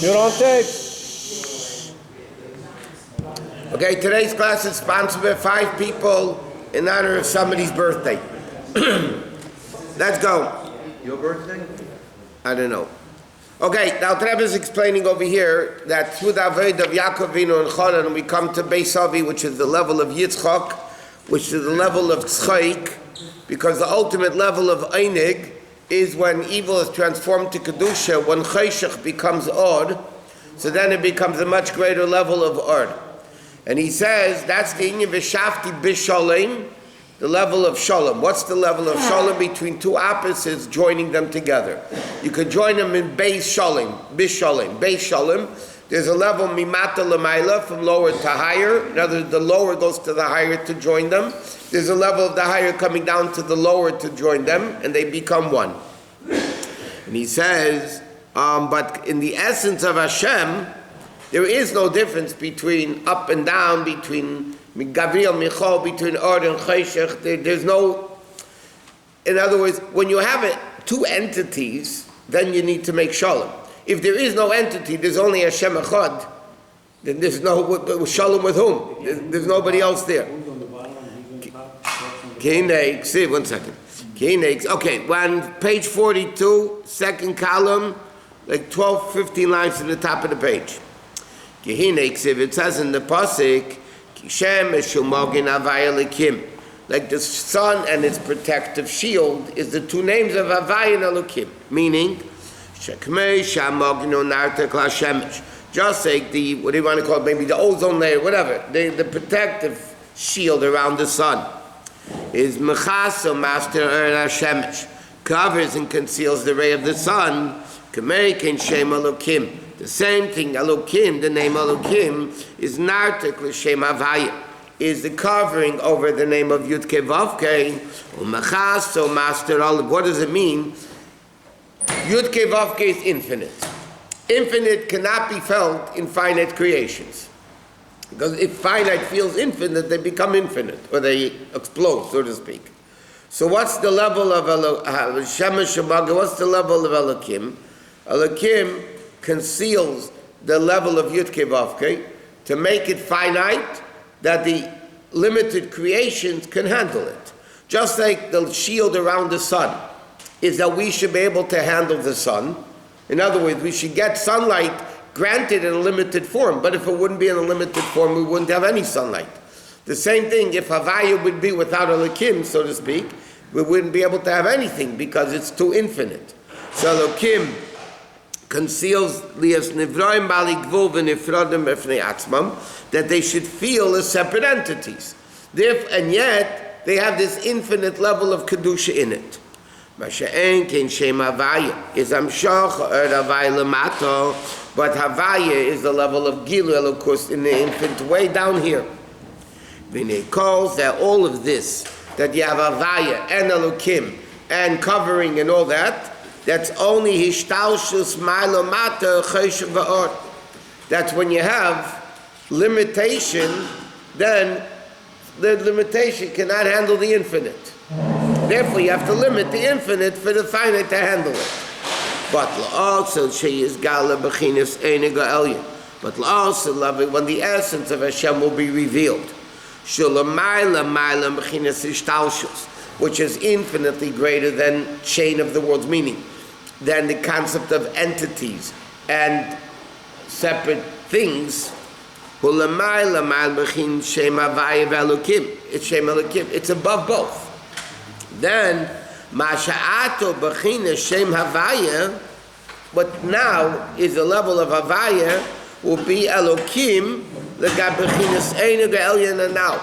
You're on tape. Okay, today's class is sponsored by 5 people in honor of somebody's birthday. Let's go. Your birthday? I don't know. Okay, now Rebbe is explaining over here that through the avodah of Yaakov Avinu and Choran, we come to Beis Avi, which is the level of Yitzchak, which is the level of Tzchaik, because the ultimate level of Einig is when evil is transformed to Kedusha, when Cheshach becomes Or, so then it becomes a much greater level of Or. And he says, that's the Inyan V'Shafti B'Shalom, the level of Shalom. What's the level of Shalom? Between two opposites, joining them together. You could join them in Beis Shalom, B'Shalom. Beis Shalom, there's a level Mimata L'Mayla, from lower to higher. In other words, the lower goes to the higher to join them. There's a level of the higher coming down to the lower to join them, and they become one. And he says, but in the essence of Hashem, there is no difference between up and down, between Gabriel, Michal, between Or and Cheshach. There's no, in other words, when you have two entities, then you need to make Shalom. If there is no entity, there's only Hashem Echad, then there's no Shalom with whom? There's nobody else there. One second. Okay, on page 42, second column, like 12, 15 lines to the top of the page. It says in the pasuk, like the sun and its protective shield is the two names of Havai and Elokim, meaning just like the, what do you want to call it, maybe the ozone layer, whatever, the protective shield around the sun is Mechaso Master Hashemesh, covers and conceals the ray of the sun. K'meikin Shem Elokim. The same thing, Elokim, the name Elokim, is Nartek L'Shem Havaya, is the covering over the name of Yudke Vavke, U'Mechaso Master Olav. What does it mean? Yudke Vavke is infinite. Infinite cannot be felt in finite creations. Because if finite feels infinite, they become infinite, or they explode, so to speak. So what's the level of Shemesh Shemaga? What's the level of Elokim? Elokim conceals the level of Yudke Vavke to make it finite, that the limited creations can handle it. Just like the shield around the sun is that we should be able to handle the sun. In other words, we should get sunlight granted in a limited form, but if it wouldn't be in a limited form, we wouldn't have any sunlight. The same thing, if Havaya would be without Elokim, so to speak, we wouldn't be able to have anything because it's too infinite. So Elokim conceals that they should feel as separate entities. And yet, they have this infinite level of Kedusha in it. But Havaya is the level of Gilu Elokus in the infinite way down here. Vinay calls that all of this, that you have Havaya and Elokim and covering and all that, that's only Hishtalshus Ma'ilomata Cheshach Va'or. That's when you have limitation, then the limitation cannot handle the infinite. Therefore, you have to limit the infinite for the finite to handle it. But also she is Gala Bechinas Einiga Elyon. But also love it when the essence of Hashem will be revealed. Shulamayla Maila Bechinas Ishtalshus, which is infinitely greater than chain of the world's meaning, than the concept of entities and separate things. Hulamayla Maila Bechin Shem Havaya Ve'Elokim. It's Shem Elokim. It's above both. Then Masha'ato Bechina Shem Havaya, what now is the level of Havaya, will be Elokim L'gab Bechinas Einiga Elyon now.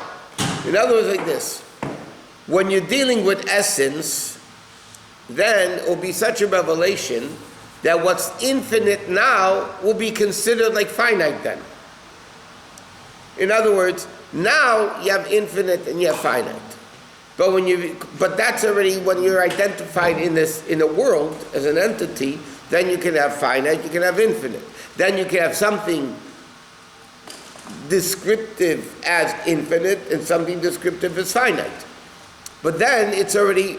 In other words, like this: when you're dealing with essence, then it will be such a revelation that what's infinite now will be considered like finite then. In other words, now you have infinite and you have finite. But that's already when you're identified in a world as an entity, then you can have finite, you can have infinite. Then you can have something descriptive as infinite and something descriptive as finite. But then it's already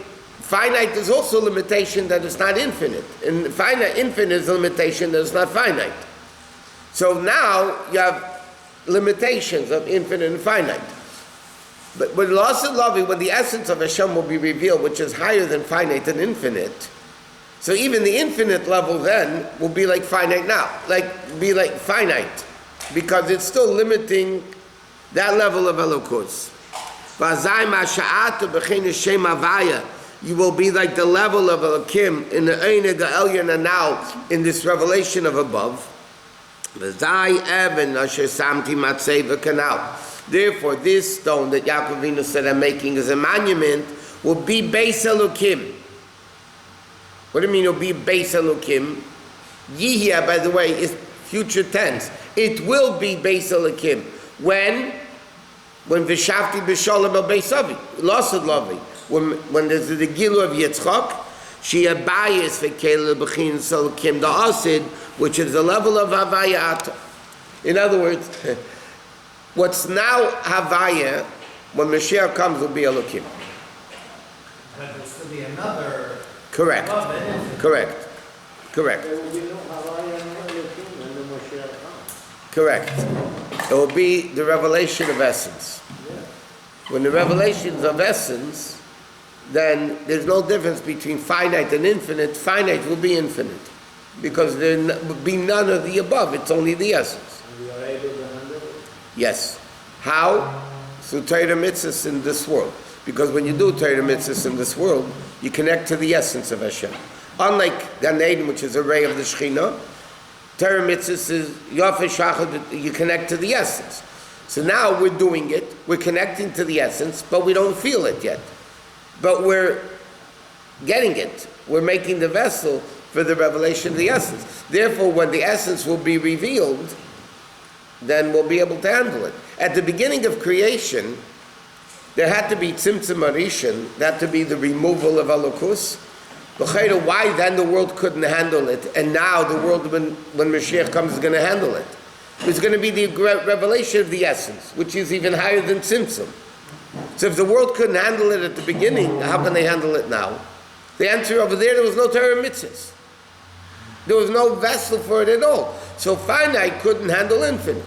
finite is also a limitation that is not infinite. And infinite is a limitation that is not finite. So now you have limitations of infinite and finite. But when the essence of Hashem will be revealed, which is higher than finite and infinite, so even the infinite level then will be like finite now, be like finite, because it's still limiting that level of Elokus. You will be like the level of Elokim in the Einig Elyon now in this revelation of above. Therefore, this stone that Yaakov Avinu said I'm making as a monument will be Beis Elokim. What do you mean it'll be Beis Elokim? Yihya, by the way, is future tense. It will be Beis Elokim. When V'shavti b'sholem el Beis Avi, Losad Lavi. When there's the Gilu of Yitzchak, she abayis v'kel b'chin Elokim, the Asid, which is the level of Havayat. In other words, what's now Havaya, when Mashiach comes, will be Elokim. But there's still be another. Correct. Correct. Correct. There will be no Havaya and Elokim when the Mashiach comes. Correct. It will be the revelation of essence. Yeah. When the revelations of essence, then there's no difference between finite and infinite. Finite will be infinite. Because there will be none of the above. It's only the essence. And we are able to handle it? Yes. How? Through Torah mitzvahs in this world. Because when you do Torah mitzvahs in this world, you connect to the essence of Hashem. Unlike Gan Eden, which is a ray of the Shekhinah, Torah mitzvahs is Yosef Shachar, you connect to the essence. So now we're doing it, we're connecting to the essence, but we don't feel it yet. But we're getting it. We're making the vessel for the revelation of the essence. Therefore, when the essence will be revealed, then we'll be able to handle it. At the beginning of creation, there had to be tzimtzum arishin, that had to be the removal of Elokus. Why then the world couldn't handle it, and now the world, when Mashiach comes, is going to handle it? It's going to be the revelation of the essence, which is even higher than tzimtzum. So if the world couldn't handle it at the beginning, how can they handle it now? The answer over there was no Torah mitzvahs. There was no vessel for it at all. So finite couldn't handle infinite.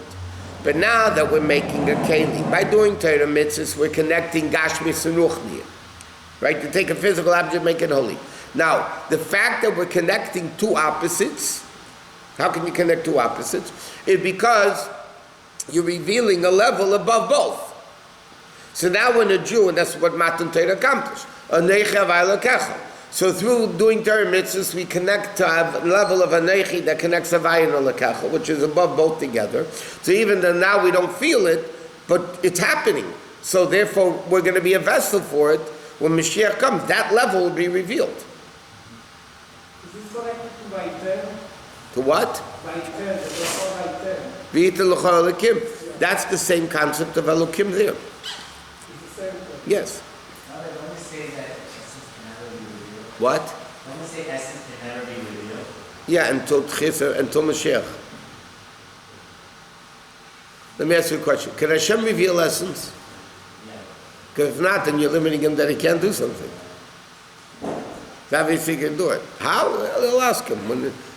But now that we're making a keli, by doing Torah mitzvahs, we're connecting gashmis and ruchniya. Right? To take a physical object, make it holy. Now, the fact that we're connecting two opposites, how can you connect two opposites? Is because you're revealing a level above both. So now when a Jew, and that's what Matan Torah accomplished, so through doing Torah mitzvahs, we connect to a level of Anechi that connects Havaya and Alakacha, which is above both together. So even though now we don't feel it, but it's happening. So therefore, we're going to be a vessel for it. When Mashiach comes, that level will be revealed. Is this connected to Vayeitzei? To what? Vayeitzei. That's the same concept of Elokim there. It's the same thing. Yes. Don't we say that essence can never be revealed? What? Don't we say essence can never be revealed? Yeah, until Mashiach. Let me ask you a question. Can Hashem reveal essence? Yeah. Because if not, then you're limiting him that he can't do something. So obviously he can do it. How? Well, he'll ask him.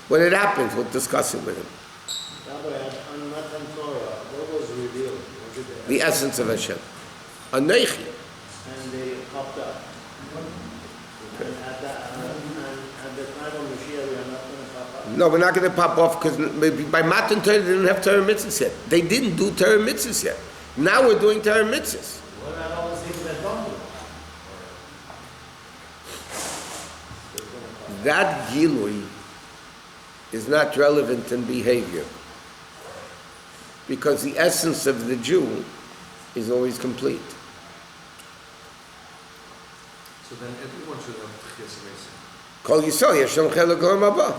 When it happens, we'll discuss it with him. Rabbi, on Matan Torah, what was revealed? Was it The essence of Hashem. Anechi. And they popped up. And at the time of Mashiach, we are not going to pop up. No, we're not going to pop off because by Matan Torah they didn't have Torah mitzvahs yet. They didn't do Torah mitzvahs yet. Now we're doing Torah mitzvahs. What about all the things that don't do? That Gilui is not relevant in behavior. Because the essence of the Jew is always complete. So then everyone should have Tchias Mesa. Kol Yisrael, Yashem Chelek Olam Haba.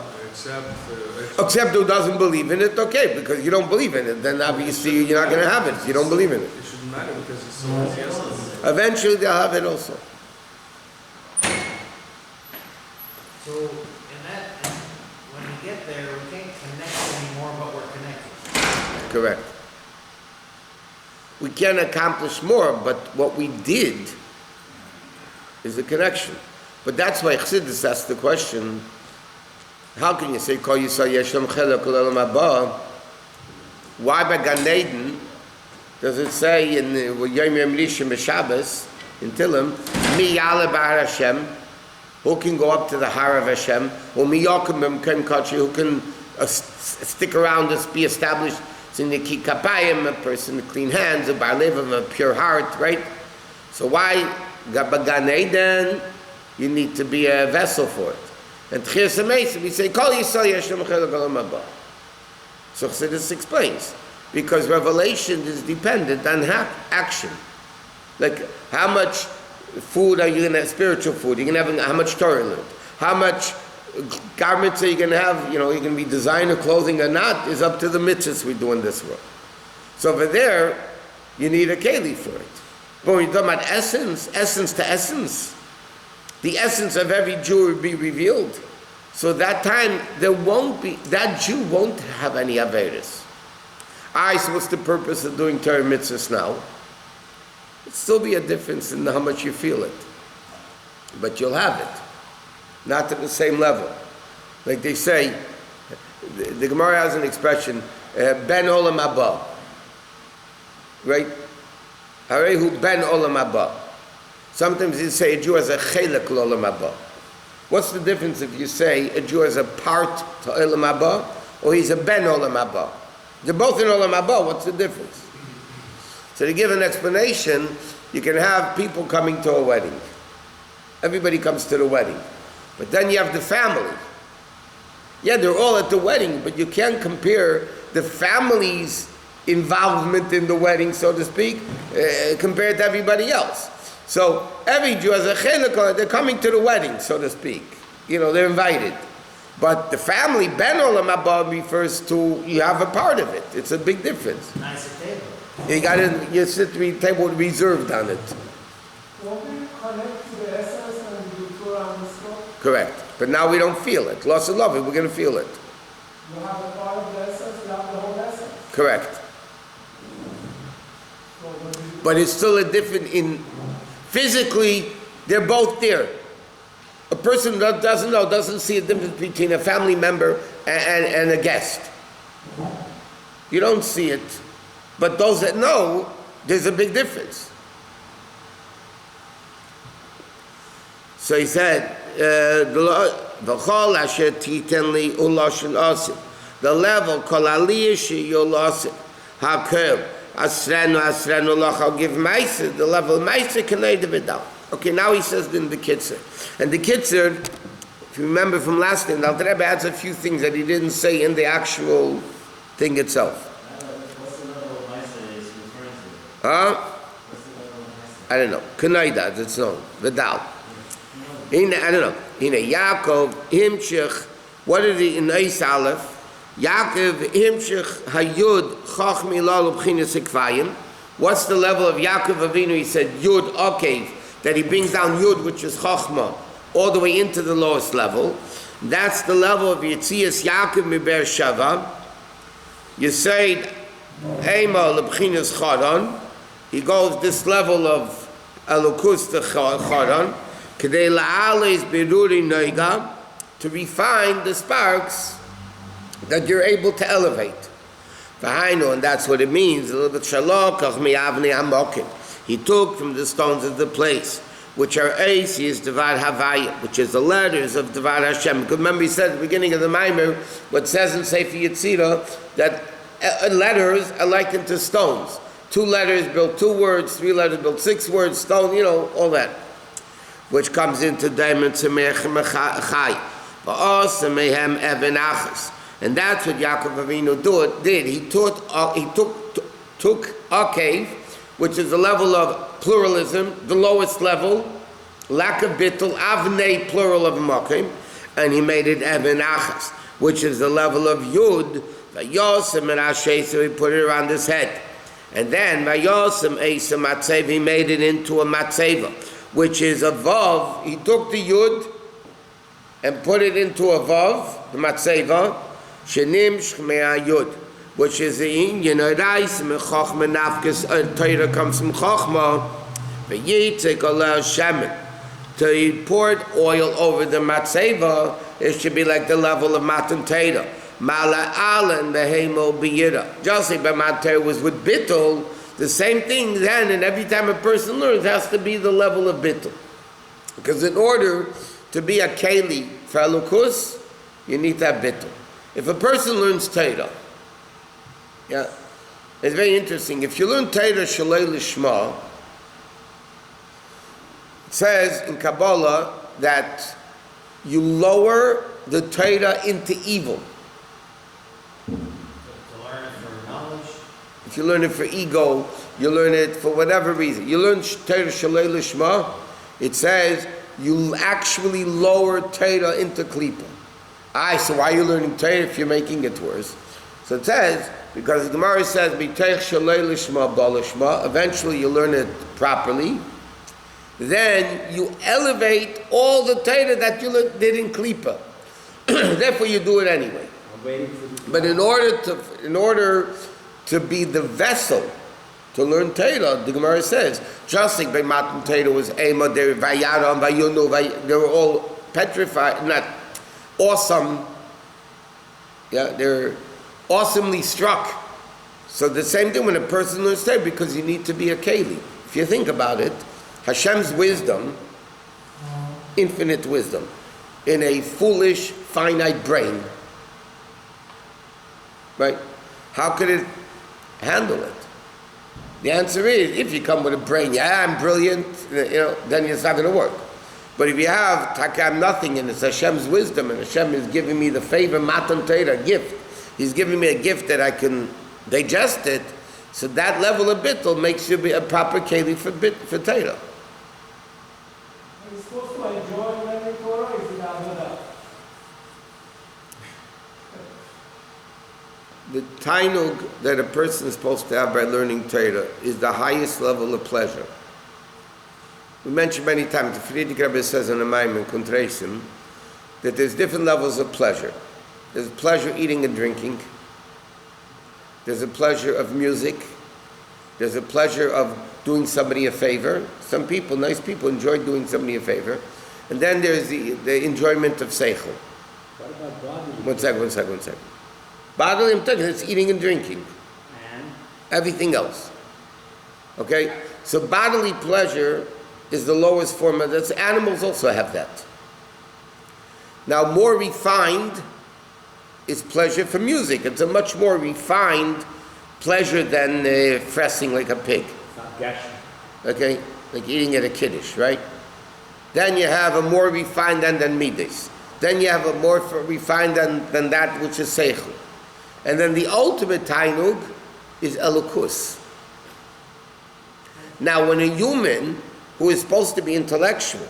Except who doesn't believe in it, okay, because you don't believe in it, then obviously you're not going to have it. You don't believe in it. It shouldn't matter because it's so much essence. Eventually they'll have it also. So, in that, when we get there, we can't connect anymore, but we're connected. Correct. We can accomplish more, but what we did is a connection. But that's why Chassidus asked the question, how can you say, Kol Yisrael Yeshem Chelek L'Olam Haba? Why by Gan Eden does it say in Yom Yom Rishon B'Shabbos, in Tillim, Mi Yale Bar Hashem, who can go up to the Har of Hashem, or Mi Yokim B'Mkem Kachi, who can stick around us, be established in the Ki Kapayim, a person with clean hands, a Bar Lev, a pure heart, right? So why by Gan Eden you need to be a vessel for it? And Tchias HaMesim, we say, Kol Yisrael Yeshem Chelek L'Olam Haba. So Chassidus explains, because revelation is dependent on action. Like, how much food are you going to have, spiritual food? You're going to have, how much Torah learned? How much garments are you going to have? You know, you're going to be designer clothing or not, is up to the mitzvahs we do in this world. So over there, you need a keli for it. But when you're talking about essence to essence, the essence of every Jew will be revealed. So that time, that Jew won't have any Averis. So what's the purpose of doing Torah mitzvahs now? It'll still be a difference in how much you feel it. But you'll have it. Not to the same level. Like they say, the Gemara has an expression, Ben Olam Haba. Right? Harehu Ben Olam Haba. Sometimes you say a Jew has a Chelek L'Olam Haba. What's the difference if you say a Jew has a part to Olam Haba, or he's a Ben Olam Haba? They're both in Olam Haba, what's the difference? So to give an explanation, you can have people coming to a wedding. Everybody comes to the wedding. But then you have the family. Yeah, they're all at the wedding, but you can't compare the family's involvement in the wedding, so to speak, compared to everybody else. So every Jew has a chelek, they're coming to the wedding, so to speak. You know, they're invited. But the family, Ben Olam Haba, refers to, you have a part of it. It's a big difference. Nice table. You sit at the table reserved on it. Won't we connect to the essence and do Torah and Mitzvot? Correct. But now we don't feel it. Loss of love, we're going to feel it. You have a part of the essence, you have the whole essence. Correct. So when you But it's still a different, physically, they're both there. A person that doesn't see a difference between a family member and a guest. You don't see it. But those that know, there's a big difference. So he said, the level, I'll give Meiser, the level of Meiser can I do it down. Okay, now he says in the Kitzer. And the Kitzer, if you remember from last time, the Alter Rebbe adds a few things that he didn't say in the actual thing itself. What's the level of Meiser is referring to? Huh? What's the level of Meiser? I don't know. Kanaida, as it's known. Vidal. I don't know. Yaakov, Himshich, what are the in Eis Aleph? Yaakov, Himshich, Hayud, Chachmi Lal, B'chinas Hikvayim. What's the level of Yaakov Avinu? He said Yud, Okev, that he brings down Yud, which is Chachma, all the way into the lowest level. That's the level of Yitzias Yaakov Miber Shava. You say, Eima L'B'chinas Charon. He goes this level of Elokus to Charon. K'dei la'ales beruri noiga, to refine the sparks that you're able to elevate. V'hainu, and that's what it means. A little bit shalok ach mi'avnei hamokim. He took from the stones of the place, which are Eis, is Devar Havaya, which is the letters of Devar Hashem. Because remember he said at the beginning of the Maimer, what says in Sefer Yetzirah, that letters are likened to stones. 2 letters build 2 words, 3 letters build 6 words, stone, all that. Which comes into Daimon Tzemech Chai. Mehem Even Achas. And that's what Yaakov Avinu did. He took Akev, which is the level of pluralism, the lowest level, lack of bittul, Avnei, plural of Mokim, and he made it Even Achas, which is the level of Yud, Vayosem and Asher, so he put it around his head. And then Vayosem Eisa Matzeva, he made it into a Matzeva, which is a Vav. He took the Yud and put it into a Vav, the Matzeva, Shenim Shchmei Yud, which is the Inyan Reis Mechachma Nafkes. Torah comes from Chachma. Vayeitzei Kol Shemen, So he poured oil over the matzeva, it should be like the level of Matan Torah. Mala Alan behemo biyira. Just like Matan Torah was with bittul, the same thing then, and every time a person learns, has to be the level of bittul. Because in order to be a keli for elukus, you need to have bittul. If a person learns Torah, yeah, it's very interesting. If you learn Torah shalei lishma, it says in Kabbalah that you lower the Torah into evil. To learn it for knowledge. If you learn it for ego, you learn it for whatever reason. You learn Torah shalei lishma, it says you actually lower Torah into klipa. So why are you learning Torah if you're making it worse? So it says, because the Gemara says, B'teich shalei lishma b'lishma, eventually you learn it properly, then you elevate all the Torah that you did in klipa. Therefore you do it anyway. I'm waiting for this. But in order to be the vessel to learn Torah, the Gemara says, just like by Matan Torah was Ema, they were Vayara and Vayunu, they were all petrified, not awesome, yeah, they're awesomely struck. So the same thing when a person learns Torah, because you need to be a keli. If you think about it, Hashem's wisdom, infinite wisdom, in a foolish, finite brain, right? How could it handle it? The answer is, if you come with a brain, yeah, I'm brilliant, then it's not going to work. But if you have takam nothing, and it's Hashem's wisdom, and Hashem is giving me the favor, matan Torah, gift. He's giving me a gift that I can digest it. So that level of bittul makes you be a proper keli for Torah. Are you supposed to enjoy learning Torah, or is it avodah? The tainug that a person is supposed to have by learning Torah is the highest level of pleasure. We mentioned many times, the Friedrich Rabbi says in the Maimon Kontresim, that there's different levels of pleasure. There's pleasure eating and drinking. There's a pleasure of music. There's a pleasure of doing somebody a favor. Some people, nice people, enjoy doing somebody a favor. And then there's the enjoyment of seichel. What about body? One second. Bodily, I'm talking, it's eating and drinking. And Everything else. Okay? So bodily pleasure is the lowest form of this. Animals also have that. Now, more refined is pleasure for music. It's a much more refined pleasure than fressing like a pig. it's not gashing. Okay? Like eating at a kiddush, right? Then you have a more refined than midas. Then you have a more refined than that which is seichel. And then the ultimate tainug is elukus. Now, when a human who is supposed to be intellectual,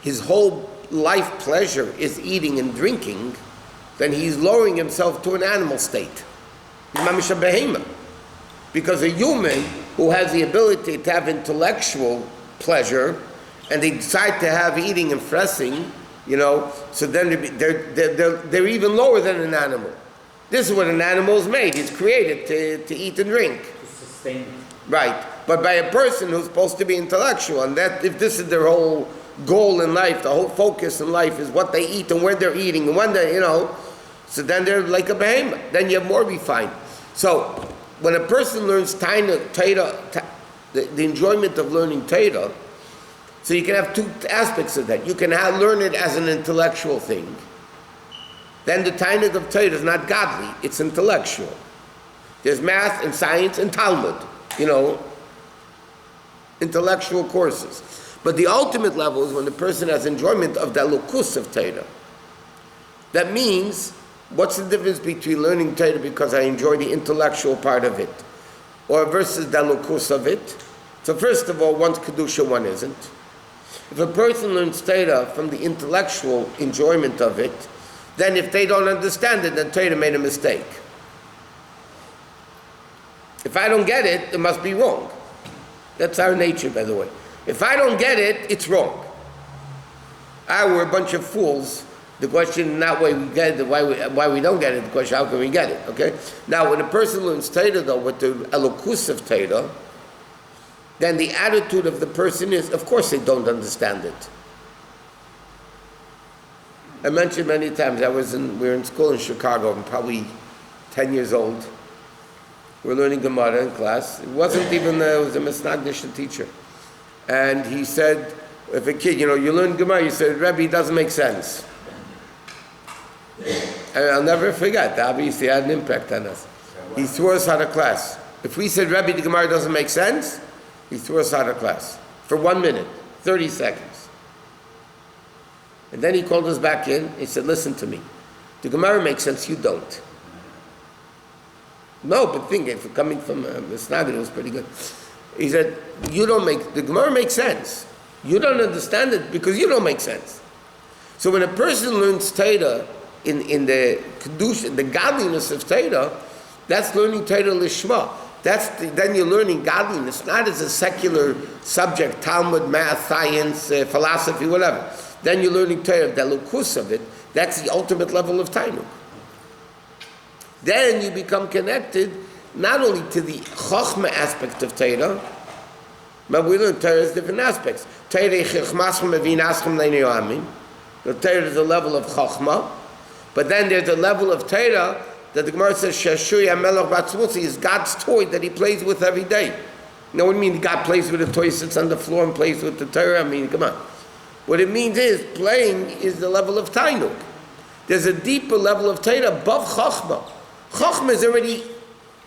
his whole life pleasure is eating and drinking, then he's lowering himself to an animal state. He's mamish a behema. Because a human who has the ability to have intellectual pleasure, and they decide to have eating and fressing, so then they're even lower than an animal. This is what an animal is made. It's created to eat and drink. To sustain it. Right. But by a person who's supposed to be intellectual, and that if this is their whole goal in life, the whole focus in life is what they eat and where they're eating, and when they, so then they're like a behemoth. Then you have more refined. So when a person learns Torah, the enjoyment of learning Torah, so you can have two aspects of that. You can learn it as an intellectual thing. Then the tainug of Torah is not godly, it's intellectual. There's math and science and Talmud, intellectual courses. But the ultimate level is when the person has enjoyment of the lukus of Torah. That means, what's the difference between learning Torah because I enjoy the intellectual part of it, or versus the lukus of it? So first of all, one's kedusha, one isn't. If a person learns Torah from the intellectual enjoyment of it, then if they don't understand it, then Torah made a mistake. If I don't get it, it must be wrong. That's our nature, by the way. If I don't get it, it's wrong. We're a bunch of fools. The question is not why we get it, why we don't get it. The question, how can we get it? Okay. Now, when a person learns Torah, though, with the elokus of Torah, then the attitude of the person is, of course, they don't understand it. I mentioned many times, we were in school in Chicago, I'm probably 10 years old. We're learning Gemara in class. It wasn't even, it was a Misnagdish teacher. And he said, if a kid, you learn Gemara, you said, Rabbi, it doesn't make sense. And I'll never forget, obviously it had an impact on us. He threw us out of class. If we said, Rabbi, the Gemara doesn't make sense, he threw us out of class. For 1 minute, 30 seconds. And then he called us back in. He said, listen to me. The Gemara makes sense, you don't. No, but think, if coming from Misnagid, it was pretty good. He said, the Gemara makes sense. You don't understand it because you don't make sense. So when a person learns Torah in the Kedusha, the godliness of Torah, that's learning Torah Lishma. Then you're learning godliness, not as a secular subject, Talmud, math, science, philosophy, whatever. Then you're learning Torah, the lukus of it. That's the ultimate level of Tainuk. Then you become connected not only to the Chochmah aspect of Torah, but we learn Torah's different aspects. The Torah is a level of Chochmah, but then there's a level of Torah that the Gemara says, Shashui HaMelech Batzmusi is God's toy that he plays with every day. You know what I mean? God plays with a toy, sits on the floor and plays with the Torah? I mean, come on. What it means is, playing is the level of Tainuk. There's a deeper level of Torah above Chochmah. Chochmah is already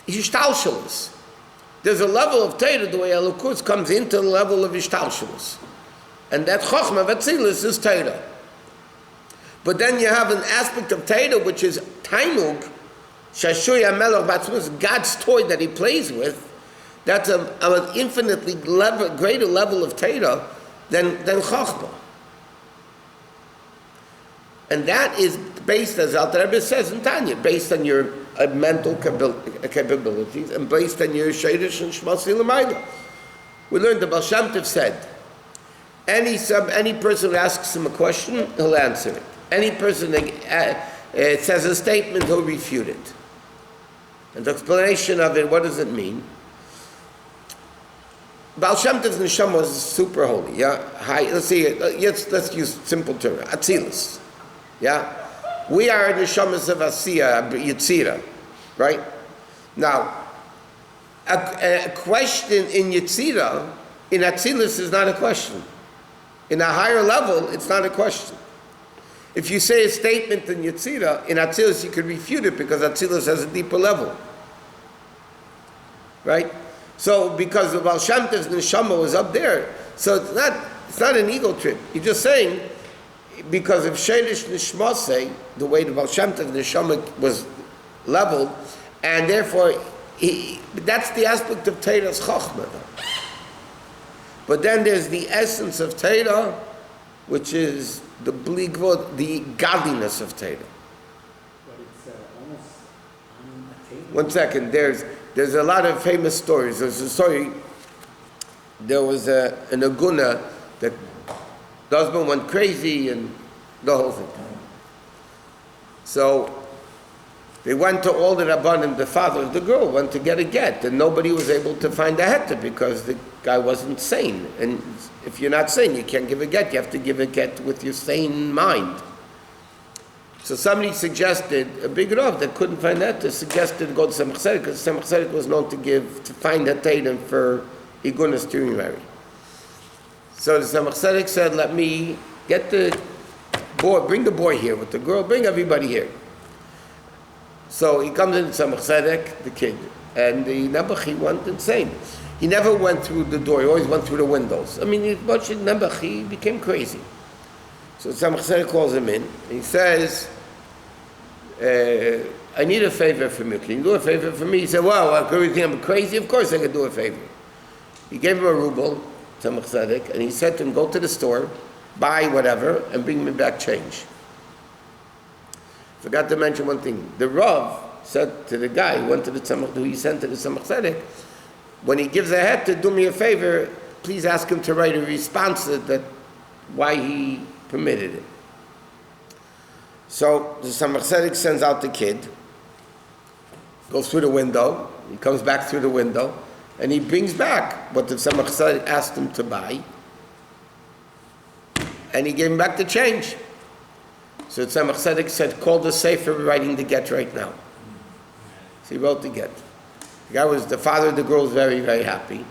Ishtalshalos. There's a level of Torah, the way Elokus comes into the level of Ishtalshalos. And that Chochmah, Vatzilis, is Torah. But then you have an aspect of Torah which is Tainuk, Shashui HaMelech Batzmus, God's toy that he plays with. That's an infinitely greater level of Torah than Chochmah. And that is based, as Alter Rebbe says in Tanya, based on your mental capabilities and based on your Sheidish and Shmasi L'mayla. We learned the Baal Shem Tov said, any person who asks him a question, he'll answer it. Any person that says a statement, he'll refute it. And the explanation of it, what does it mean? Baal Shem Tov's neshama was super holy. Yeah, let's see. Let's use simple terms. Atzilus. Yeah, we are neshamas of Asiya, Yitzira, right? Now, a question in Yitzira, in Atzilus, is not a question. In a higher level, it's not a question. If you say a statement in Yitzira, in Atzilus you could refute it because Atzilus has a deeper level. Right? So because the Baal Shem Tov's neshama was up there, so it's not an ego trip. You're just saying, because of Shelish Nishmasei, the way the Baal Shem Tov neshama was leveled, and therefore that's the aspect of Torah's Chochmah. But then there's the essence of Torah, which is the bligvot, the godliness of Torah. But it's almost unattainable. 1 second, there's a lot of famous stories. There's a story, there was an aguna that the husband went crazy and the whole thing. So they went to all the Rabbanim, the father of the girl went to get a get, and nobody was able to find a heter because the guy wasn't sane. And if you're not sane, you can't give a get. You have to give a get with your sane mind. So somebody suggested, a big Rav that couldn't find that, suggested to go to Samach Tzedek, because Samach Tzedek was known to find a Tatum for Igunas during marriage. So the Samach Tzedek said, let me get the boy, bring the boy here with the girl, bring everybody here. So he comes in Samach Tzedek, the kid, and the Nebuch, he went insane. He never went through the door, he always went through the windows. I mean, Nebuch, he became crazy. So Samach Tzedek calls him in, and he says, I need a favor from you. Can you do a favor for me? He said, well, I'm crazy? Of course I can do a favor. He gave him a ruble, Samach Tzedek, and he said to him, go to the store, buy whatever, and bring me back change. Forgot to mention one thing. The Rav said to the guy who he sent to the Samach Tzedek, when he gives a head to do me a favor, please ask him to write a response that why he permitted it. So the Samach Tzedek sends out the kid, goes through the window, he comes back through the window, and he brings back what the Samach Tzedek asked him to buy, and he gave him back the change. So Tzemach Tzedek said, call the Sefer, we're writing the get right now. So he wrote the get. The guy was, the father of the girl was very, very happy.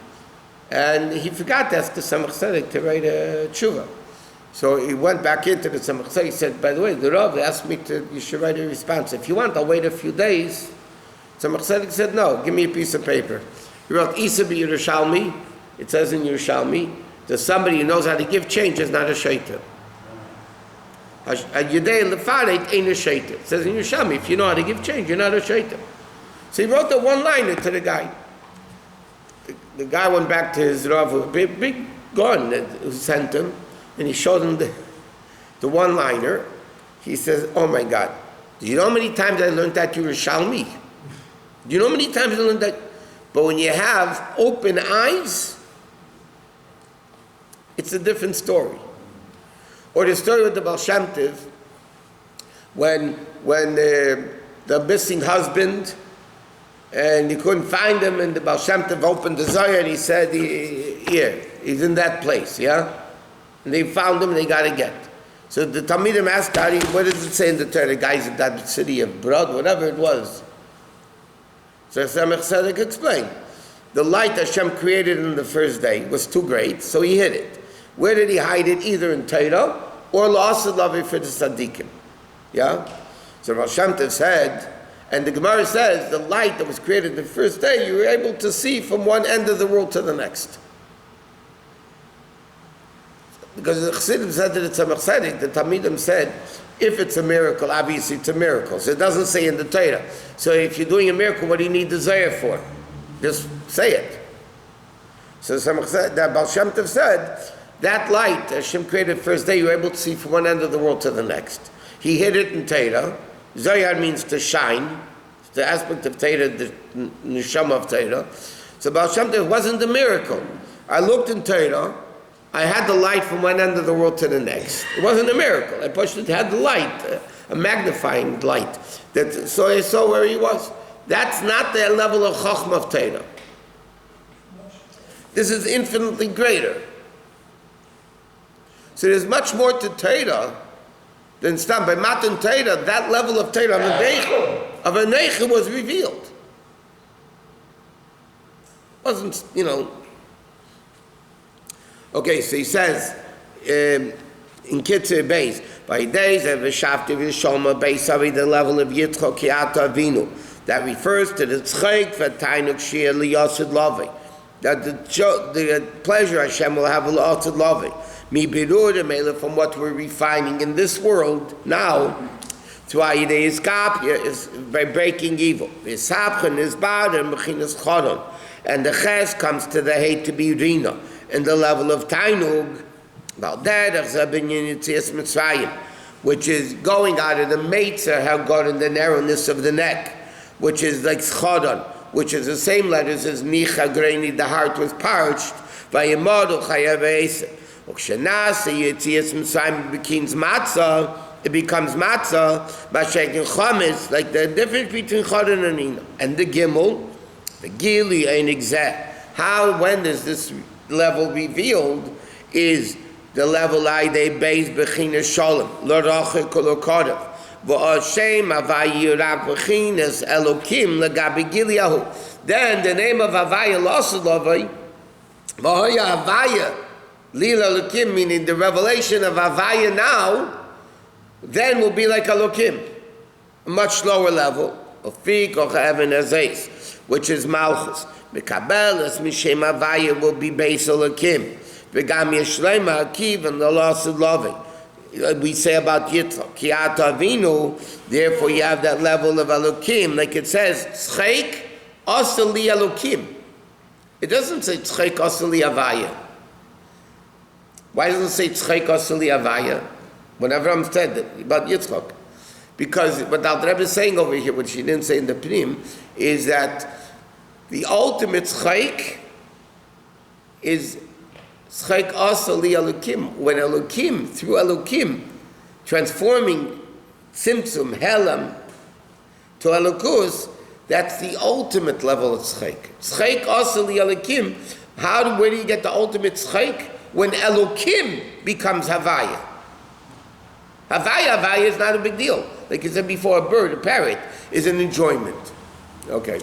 And he forgot to ask the Tzemach Tzedek to write a tshuva. So he went back into the Tzemach Tzedek. He said, by the way, the Rav asked me you should write a response. If you want, I'll wait a few days. Tzemach Tzedek said, no, give me a piece of paper. He wrote, Isa be Yerushalmi. It says in Yerushalmi, that somebody who knows how to give change is not a shaitan. A Yudei Lefaret ain't a shaitan. It says in Yerushalmi, if you know how to give change, you're not a shaitan. So he wrote the one-liner to the guy. The guy went back to his Rav, a big gun who sent him, and he showed him the one-liner. He says, oh my God, do you know how many times I learned that Yerushalmi? Do you know how many times I learned that? But when you have open eyes, it's a different story. Or the story with the Baal Shem Tov, when the missing husband, and he couldn't find him, and the Baal Shem Tov opened the Zohar, and he said, here, he's in that place, yeah? And they found him, and they got to get. So the Talmidim asked, what does it say in the Torah? The guy's in that city of blood, whatever it was. So Tzemach Tzedek explained. The light Hashem created in the first day was too great, so he hid it. Where did he hide it? Either in Torah or lost love for the tzaddikim. Yeah? So Baal Shem Tov said, and the Gemara says, the light that was created the first day, you were able to see from one end of the world to the next. Because the Chassidim said to the Tzemach Tzedek, the Talmidim said, if it's a miracle, obviously it's a miracle. So it doesn't say in the Torah. So if you're doing a miracle, what do you need the Zohar for? Just say it. So Tzemach Tzedek, that Baal Shem Tov said, that light Hashem created first day, you were able to see from one end of the world to the next. He hid it in Torah. Zohar means to shine. It's the aspect of Torah, the neshama of Torah. So Baal Shem Tov wasn't a miracle. I looked in Torah. I had the light from one end of the world to the next. It wasn't a miracle. I pushed it, had the light, a magnifying light. So I saw where he was. That's not the level of Chochmah of Torah. This is infinitely greater. So there's much more to Torah than Stam. By Matan Torah, that level of Torah of a Neicha was revealed. Wasn't, Okay, so he says, in Kitzur Beis, by days of V'shavti V'shoma Beis Avi, the level of Yitzchok Kiata Avinu, that refers to the Tzchek V'tainuk Shia Liyasid Lavi, that the pleasure Hashem will have Liyasid Lavi, Mi Birur Mele, from what we're refining in this world now, to Ayidei Iskapia is by breaking evil. V'sabchen is bad and Mechinas Chodon, and the Ches comes to the hate to be Rina, in the level of Tainug, which is going out of the Meitzah, how God in the narrowness of the neck, which is like Schodon, which is the same letters as Nicha Greini, the heart was parched, Vayimadu Chayav Vayeitzei. Ukshanasa Yitzias Mitzrayim becomes matzah, it becomes matzah, Mashekin Chametz, like the difference between Chodon and Nina. And the Gimel, the Gili Ein Exeh. How, when does this level revealed is the level Aidei Beis Bechinas Shalom L'Rache Kolokodav V'Ashem Havaya Rav Bechinas Elokim L'Gabi Giliyahu. Then the name of Havaya L'Osalovai V'Haya Havaya Lila Elokim, meaning the revelation of Havaya now, then will be like Elokim, a much lower level of Fik or Heaven Azeis, which is Malchus. Mekabel as Mishem Havaya will be Beis Elokim. V'gam Yeshlema Akiv and the loss of loving. We say about Yitzchak, Kiat Avinu, therefore you have that level of Elokim, like it says, Tzchek Asali Elokim. It doesn't say Tzchek Asali Havaya. Why doesn't it say Tzchek Asali Havaya? Whenever I'm said that about Yitzchak. Because what the Rebbe is saying over here, which he didn't say in the Pnim, is that the ultimate tzchek is tzchek asali Elokim. When Elokim, through Elokim, transforming Tzimtzum, Helam, to Elokus, that's the ultimate level of tzchek. Tzchek asali Elokim. Where do you get the ultimate tzchek? When Elokim becomes Havaya. Havaya is not a big deal. Like I said before, a bird, a parrot, is an enjoyment. Okay.